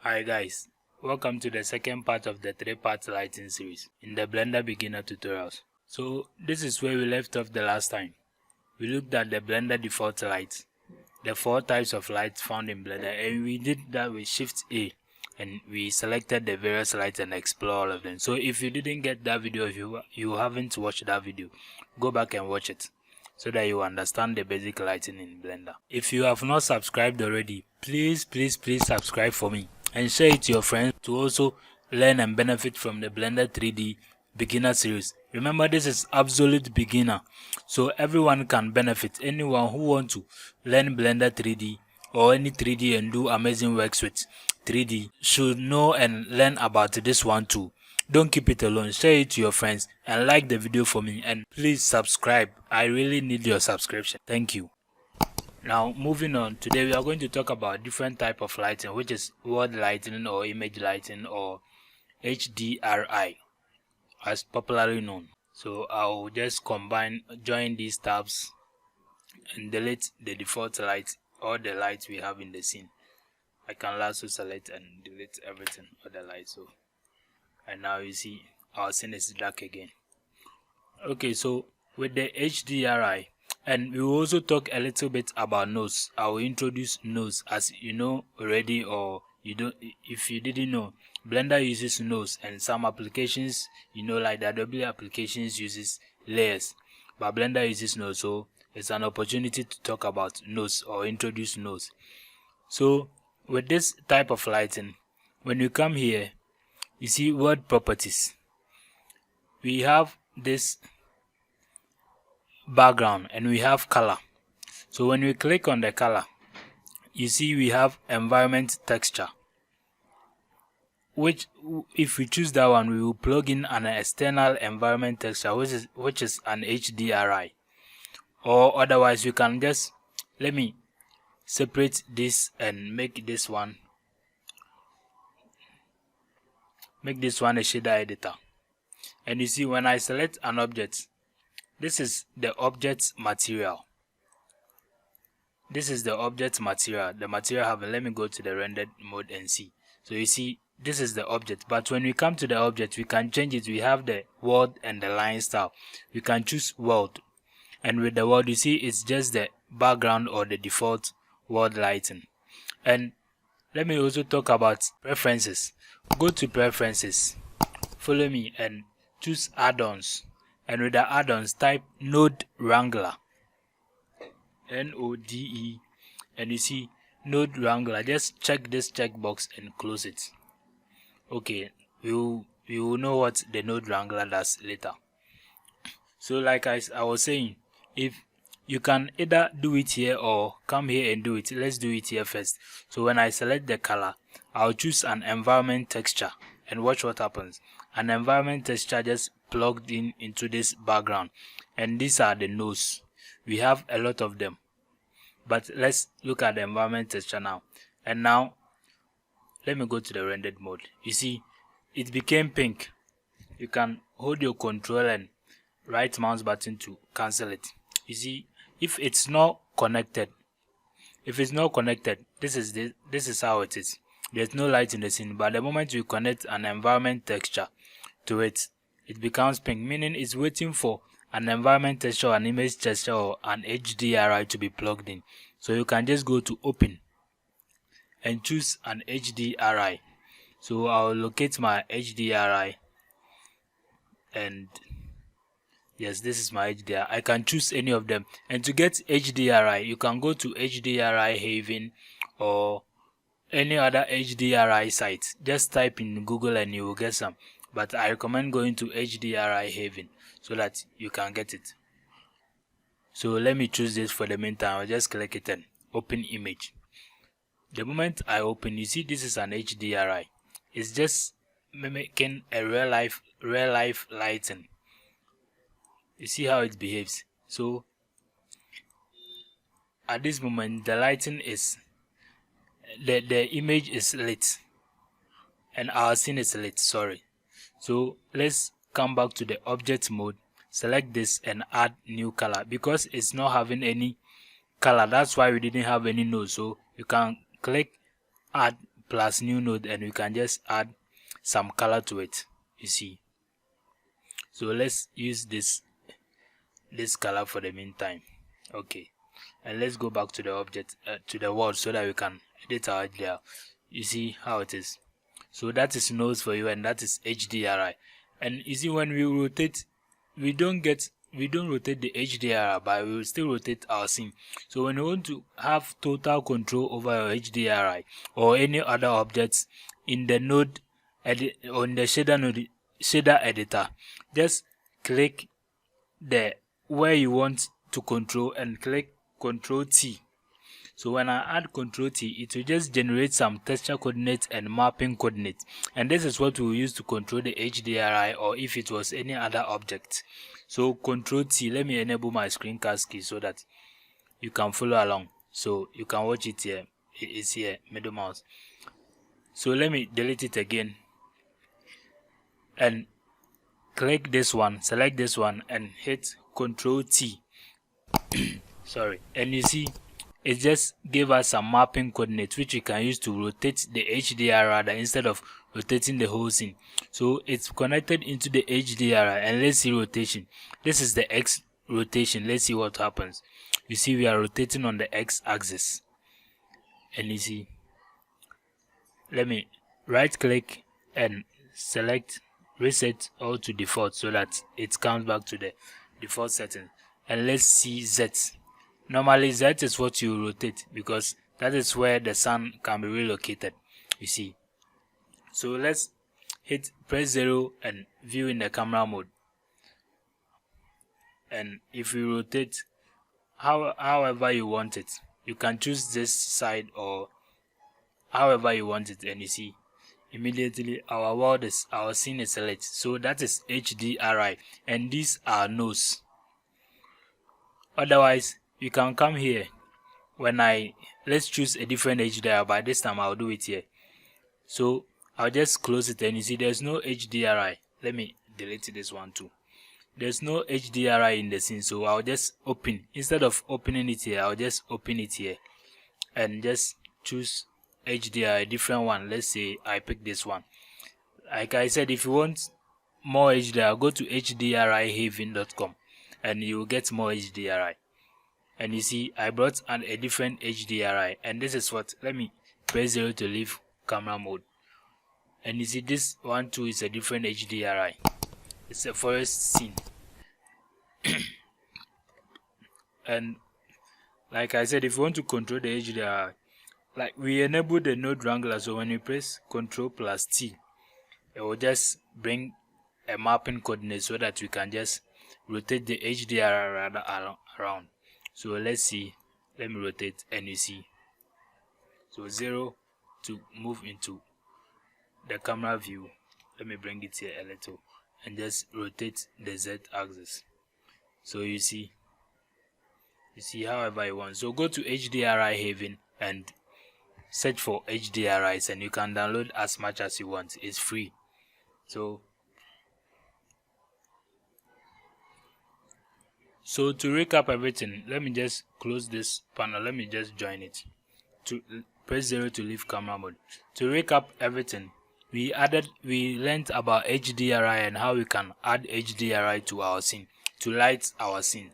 Hi guys, welcome to the second part of the 3-part lighting series in the Blender beginner tutorials. So this is where we left off the last time. We looked at the Blender default lights, the 4 types of lights found in Blender, and we did that with Shift A and we selected the various lights and explore all of them. So if you didn't get that video, if you haven't watched that video, go back and watch it so that you understand the basic lighting in Blender. If you have not subscribed already, please subscribe for me and share it to your friends to also learn and benefit from the Blender 3D beginner series. Remember, this is absolute beginner, so everyone can benefit. Anyone who wants to learn Blender 3D or any 3D and do amazing works with 3D should know and learn about this one too. Don't keep it alone, share it to your friends and like the video for me, and please subscribe. I really need your subscription. Thank you. Now moving on, today we are going to talk about different type of lighting, which is world lighting or image lighting or HDRI as popularly known. So I'll just join these tabs and delete the default light or the lights we have in the scene. I can also select and delete everything other lights. So and now you see our scene is dark again. Okay, so with the HDRI, and we will also talk a little bit about nodes. I will introduce nodes, as you know already, or you don't. If you didn't know, Blender uses nodes, and some applications, like the Adobe applications, uses layers, but Blender uses nodes. So it's an opportunity to talk about nodes or introduce nodes. So with this type of lighting, when you come here, you see world properties. We have this background and we have color. So when we click on the color, you see we have environment texture, which if we choose that one, we will plug in an external environment texture, which is an HDRI, or otherwise you can just let me separate this and make this one a shader editor. And you see, when I select an object, this is the object material. This is the object material. The material have. Let me go to the rendered mode and see. So you see, this is the object. But when we come to the object, we can change it. We have the world and the line style. We can choose world. And with the world, you see, it's just the background or the default world lighting. And let me also talk about preferences. Go to preferences. Follow me and choose add-ons. And with the add-ons, type Node Wrangler, Node, and you see Node Wrangler. Just check this checkbox and close it. Okay, you will know what the Node Wrangler does later. So like I was saying, if you can either do it here or come here and do it. Let's do it here first. So when I select the color, I'll choose an environment texture and watch what happens. An environment texture just plugged into this background, and these are the nodes. We have a lot of them, but let's look at the environment texture now. And now let me go to the rendered mode. You see, it became pink. You can hold your control and right mouse button to cancel it. You see, if it's not connected, this is how it is. There's no light in the scene, but the moment you connect an environment texture to it, it becomes pink, meaning it's waiting for an environment texture, an image texture, or an HDRI to be plugged in. So you can just go to open and choose an HDRI. So I'll locate my HDRI, and yes, this is my HDRI. I can choose any of them. And to get HDRI, you can go to HDRI Haven or any other HDRI site. Just type in Google and you will get some. But I recommend going to HDRI Haven so that you can get it. So let me choose this for the meantime. I'll just click it and open image. The moment I open, you see this is an HDRI. It's just mimicking a real life lighting. You see how it behaves. So at this moment, the lighting is the image is lit and our scene is lit. Sorry. So let's come back to the object mode, select this and add new color. Because it's not having any color, that's why we didn't have any node. So you can click add plus new node, and we can just add some color to it, you see. So let's use this color for the meantime. Okay, and let's go back to the object, to the world, so that we can edit our HDRI. You see how it is. So that is nose for you, and that is HDRI. And you see, when we rotate, we don't rotate the HDRI, but we will still rotate our scene. So when you want to have total control over your HDRI or any other objects in the node edit, or in the shader editor, just click the where you want to control and click Control T. So when I add Control T, it will just generate some texture coordinates and mapping coordinates, and this is what we will use to control the HDRI, or if it was any other object. So Control T, let me enable my screencast key so that you can follow along. So you can watch it here. It is here, middle mouse. So let me delete it again and click this one, select this one, and hit Control T. Sorry, and you see it just gave us some mapping coordinates which we can use to rotate the HDRI rather, instead of rotating the whole scene. So it's connected into the HDRI, and let's see rotation. This is the X rotation. Let's see what happens. You see we are rotating on the X axis, and you see, let me right click and select reset all to default so that it comes back to the default setting. And let's see Z. Normally Z is what you rotate, because that is where the sun can be relocated, you see. So let's press 0 and view in the camera mode, and if we rotate however you want it, you can choose this side or however you want it, and you see immediately our scene is selected. So that is HDRI, and these are nose. Otherwise, you can come here. Let's choose a different HDRI, but this time I'll do it here. So I'll just close it, and you see there's no HDRI. Let me delete this one too. There's no HDRI in the scene, so I'll just open. Instead of opening it here, I'll just open it here and just choose HDRI, a different one. Let's say I pick this one. Like I said, if you want more HDRI, go to hdrihaven.com and you will get more HDRI. And you see I brought a different HDRI, and this is what, let me press 0 to leave camera mode, and you see this one too is a different HDRI. It's a forest scene. And like I said, if you want to control the HDRI, like we enable the node wrangler, so when you press Ctrl plus T, it will just bring a mapping coordinate so that we can just rotate the HDRI around. So let's see, let me rotate, and you see, so 0 to move into the camera view. Let me bring it here a little and just rotate the Z axis. So you see however you want. So go to HDRI Haven and search for HDRIs, and you can download as much as you want. It's free. So to recap everything, let me just close this panel. Let me just join it. To press 0 to leave camera mode. To recap everything, we learned about HDRI and how we can add HDRI to our scene, to light our scene.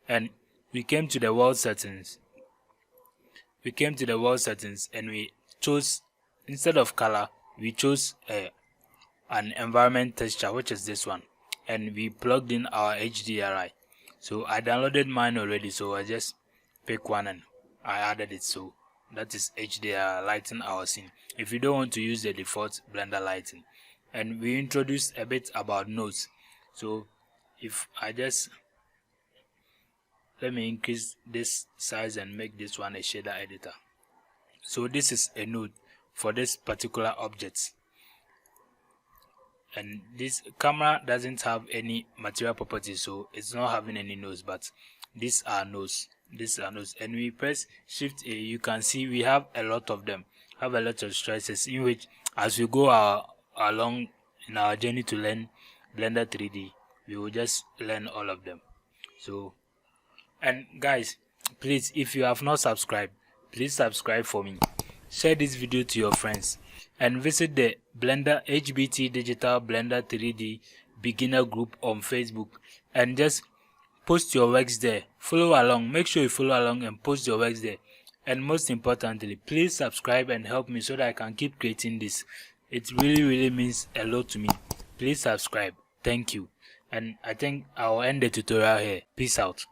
And we came to the world settings. And we chose, instead of color, we chose an environment texture, which is this one, and we plugged in our HDRI. So I downloaded mine already, so I just pick one and I added it. So that is HDRI lighting our scene, if you don't want to use the default Blender lighting. And we introduced a bit about nodes. So if I just, let me increase this size and make this one a shader editor. So this is a node for this particular object, and this camera doesn't have any material properties, so it's not having any nodes, but these are nodes. And we press Shift A, you can see we have a lot of them, have a lot of stresses, in which as we go along in our journey to learn Blender 3D, we will just learn all of them. So, and guys, please, if you have not subscribed, please subscribe for me. share this video to your friends, and visit the Blender HBT Digital Blender 3D beginner group on Facebook and just post your works there. Follow along, make sure you follow along and post your works there. And most importantly, please subscribe and help me so that I can keep creating this. It really means a lot to me. Please subscribe. Thank you. And I think I'll end the tutorial here. Peace out.